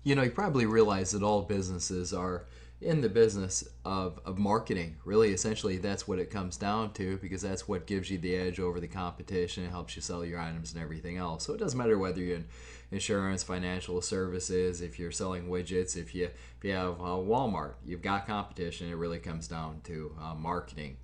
You probably realize that all businesses are in the business of marketing. Really, essentially, that's what it comes down to because that's what gives you the edge over the competition. It helps you sell your items and everything else. So it doesn't matter whether you're in insurance, financial services, if you're selling widgets, if you have Walmart, you've got competition. It really comes down to marketing.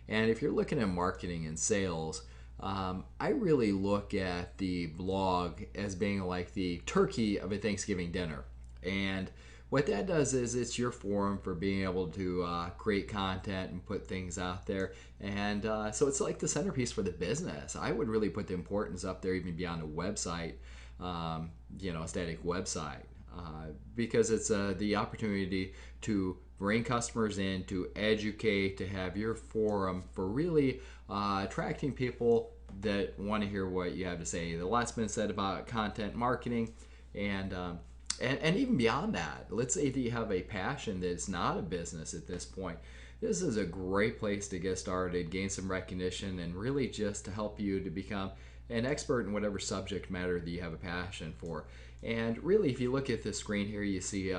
And if you're looking at marketing and sales, I really look at the blog as being like the turkey of a Thanksgiving dinner. And what that does is it's your forum for being able to create content and put things out there. And so it's like the centerpiece for the business. I would really put the importance up there even beyond a website, a static website. Because it's the opportunity to bring customers in, to educate, to have your forum for really attracting people that want to hear what you have to say. A lot's been said about content marketing, and and even beyond that. Let's say that you have a passion that's not a business at this point. This is a great place to get started, gain some recognition, and really just to help you to become an expert in whatever subject matter that you have a passion for. And really, if you look at the screen here, you see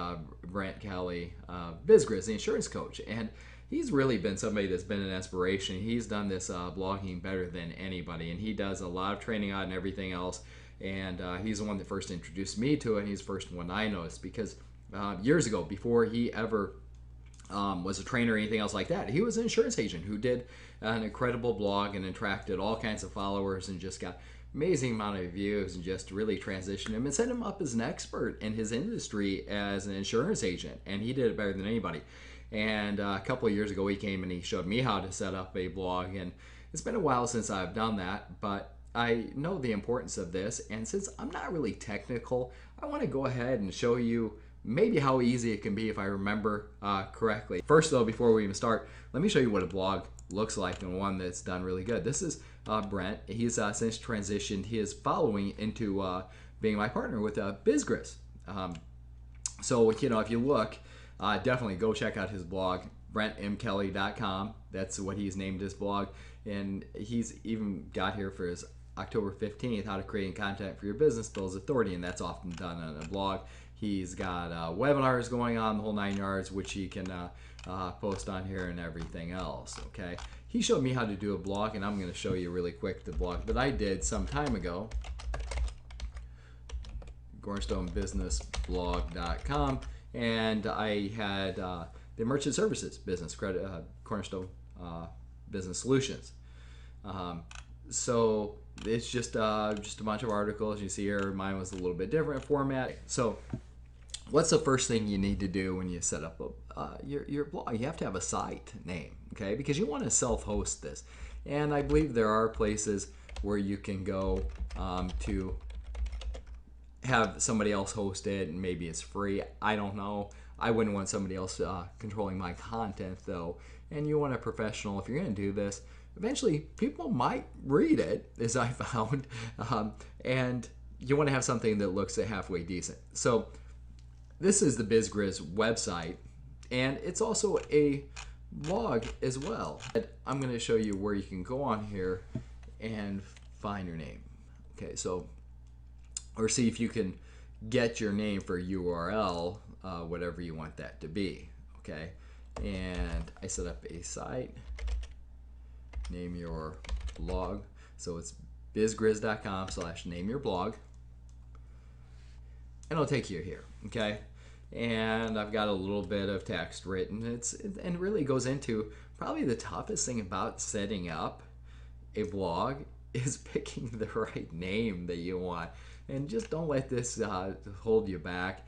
Brent Kelly, BizGriz, the insurance coach. And he's really been somebody that's been an inspiration. He's done this blogging better than anybody, and he does a lot of training on and everything else. And he's the one that first introduced me to it, and he's the first one I noticed because years ago, before he ever was a trainer or anything else like that, he was an insurance agent who did an incredible blog and attracted all kinds of followers and just got amazing amount of views and just really transitioned him and set him up as an expert in his industry as an insurance agent, and he did it better than anybody. And a couple of years ago he came and he showed me how to set up a blog, and it's been a while since I've done that, but I know the importance of this, and since I'm not really technical, I want to go ahead and show you maybe how easy it can be if I remember correctly. First though, before we even start, let me show you what a blog looks like and one that's done really good. This is Brent. He's since transitioned his following into being my partner with BizGriz. So, if you look, definitely go check out his blog, BrentMKelly.com. That's what he's named his blog. And he's even got here for his October 15th, how to create content for your business builds authority, and that's often done on a blog. He's got webinars going on, the whole 9 yards, which he can post on here and everything else, okay? He showed me how to do a blog, and I'm going to show you really quick the blog that I did some time ago. cornerstonebusinessblog.com, and I had the merchant services business credit, Cornerstone Business Solutions. So it's just a bunch of articles. You see here, mine was a little bit different format. So what's the first thing you need to do when you set up your blog? You have to have a site name, okay? Because you want to self-host this. And I believe there are places where you can go to have somebody else host it, and maybe it's free. I don't know. I wouldn't want somebody else controlling my content, though. And you want a professional, if you're going to do this, eventually people might read it, as I found, and you want to have something that looks halfway decent. So this is the BizGriz website, and it's also a blog as well. I'm going to show you where you can go on here and find your name. Okay, so, or see if you can get your name for URL, whatever you want that to be, okay? And I set up a site, name your blog. So it's bizgriz.com/name your blog. And it'll take you here, okay? And I've got a little bit of text written. And really goes into probably the toughest thing about setting up a blog is picking the right name that you want. And just don't let this hold you back.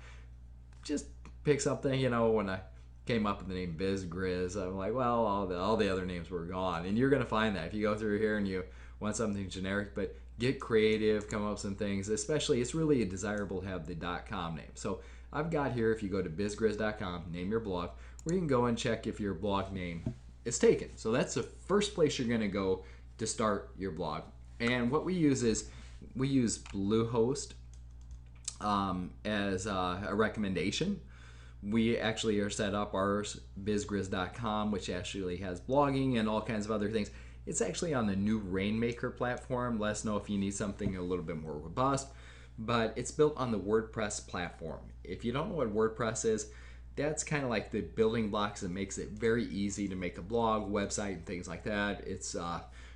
Just pick something, when I came up with the name BizGriz, I'm like, well, all the other names were gone. And you're going to find that if you go through here and you want something generic, but get creative, come up with some things. Especially, it's really desirable to have the .com name. So I've got here, if you go to bizgriz.com, name your blog, where you can go and check if your blog name is taken. So that's the first place you're going to go to start your blog. And what we use is, we use Bluehost as a recommendation. We actually are set up ours, bizgriz.com, which actually has blogging and all kinds of other things. It's actually on the new Rainmaker platform. Let us know if you need something a little bit more robust. but it's built on the WordPress platform. If you don't know what WordPress is, that's kind of like the building blocks that makes it very easy to make a blog, website, and things like that. It's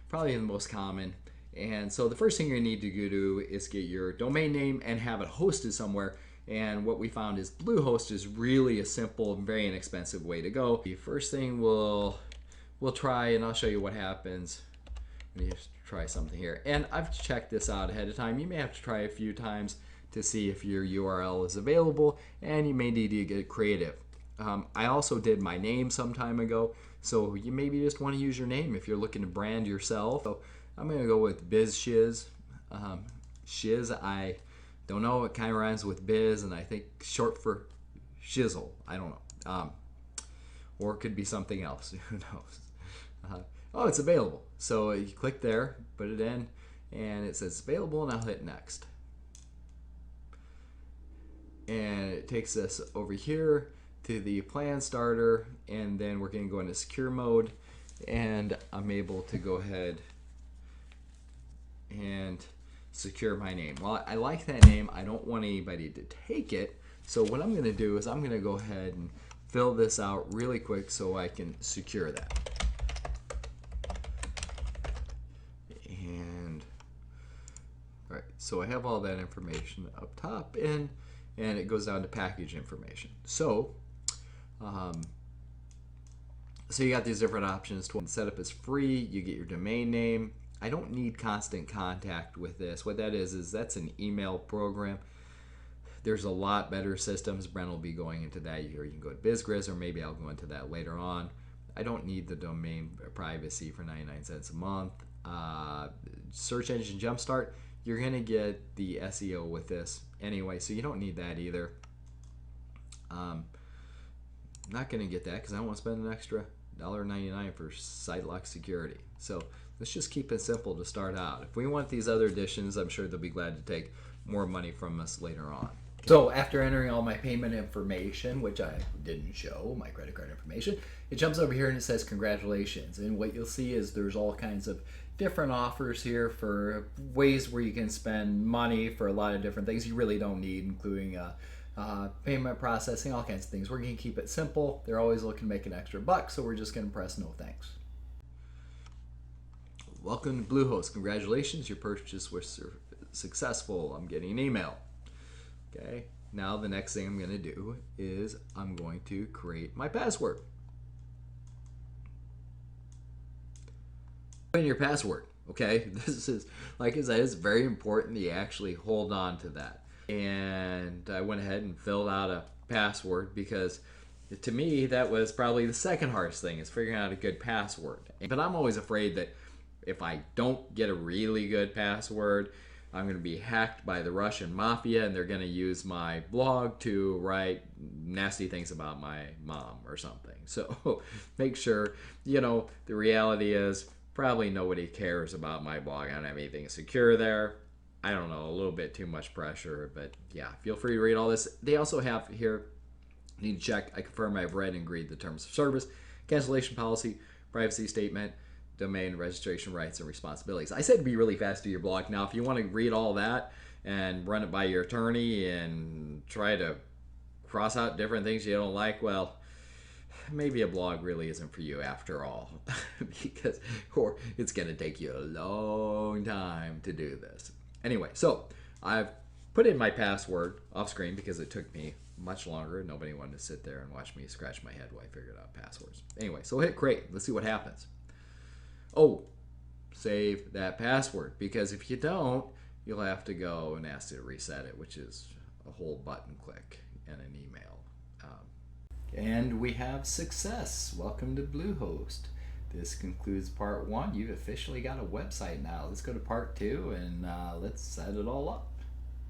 probably the most common. And so the first thing you need to do is get your domain name and have it hosted somewhere. And what we found is Bluehost is really a simple and very inexpensive way to go. The first thing we'll try, and I'll show you what happens. Let me just try something here. And I've checked this out ahead of time. You may have to try a few times to see if your URL is available, and you may need to get creative. I also did my name some time ago, so you maybe just want to use your name if you're looking to brand yourself. So I'm going to go with BizShiz. Shiz, I don't know, it kind of rhymes with biz, and I think short for shizzle. I don't know. Or it could be something else. Who knows? Oh, it's available. So you click there, put it in, and it says available, and I'll hit next. And it takes us over here to the plan starter, and then we're going to go into secure mode, and I'm able to go ahead and secure my name. Well, I like that name. I don't want anybody to take it. So what I'm going to do is I'm going to go ahead and fill this out really quick so I can secure that. And all right, so I have all that information up top, and it goes down to package information. So so you got these different options. Setup is free. You get your domain name. I don't need constant contact with this. What that is that's an email program. There's a lot better systems. Brent will be going into that. You can go to BizGriz, or maybe I'll go into that later on. I don't need the domain privacy for 99 cents a month. Search Engine Jumpstart, you're going to get the SEO with this anyway, so you don't need that either. I'm not going to get that because I don't want to spend an extra $1.99 for SiteLock security. So let's just keep it simple to start out. If we want these other additions, I'm sure they'll be glad to take more money from us later on. So after entering all my payment information, which I didn't show, my credit card information, it jumps over here and it says congratulations. And what you'll see is there's all kinds of different offers here for ways where you can spend money for a lot of different things you really don't need, including payment processing, all kinds of things. We're going to keep it simple. They're always looking to make an extra buck, so we're just going to press no thanks. Welcome to Bluehost. Congratulations, your purchase was successful. I'm getting an email. Okay, now the next thing I'm going to do is I'm going to create my password. Put in your password, okay? This is, like I said, it's very important that you actually hold on to that. And I went ahead and filled out a password because to me that was probably the second hardest thing, is figuring out a good password. But I'm always afraid that if I don't get a really good password, I'm going to be hacked by the Russian mafia, and they're going to use my blog to write nasty things about my mom or something. So make sure, the reality is probably nobody cares about my blog. I don't have anything secure there. I don't know, a little bit too much pressure, but yeah, feel free to read all this. They also have here, need to check, I confirm I've read and agreed the terms of service, cancellation policy, privacy statement, domain registration rights and responsibilities. I said be really fast to your blog. Now, if you want to read all that and run it by your attorney and try to cross out different things you don't like, well, maybe a blog really isn't for you after all, because or it's going to take you a long time to do this. Anyway, so I've put in my password off screen because it took me much longer. Nobody wanted to sit there and watch me scratch my head while I figured out passwords. Anyway, so hit create. Let's see what happens. Oh, save that password, because if you don't, you'll have to go and ask it to reset it, which is a whole button click and an email. And we have success. Welcome to Bluehost. This concludes part 1. You've officially got a website now. Let's go to part 2 and let's set it all up.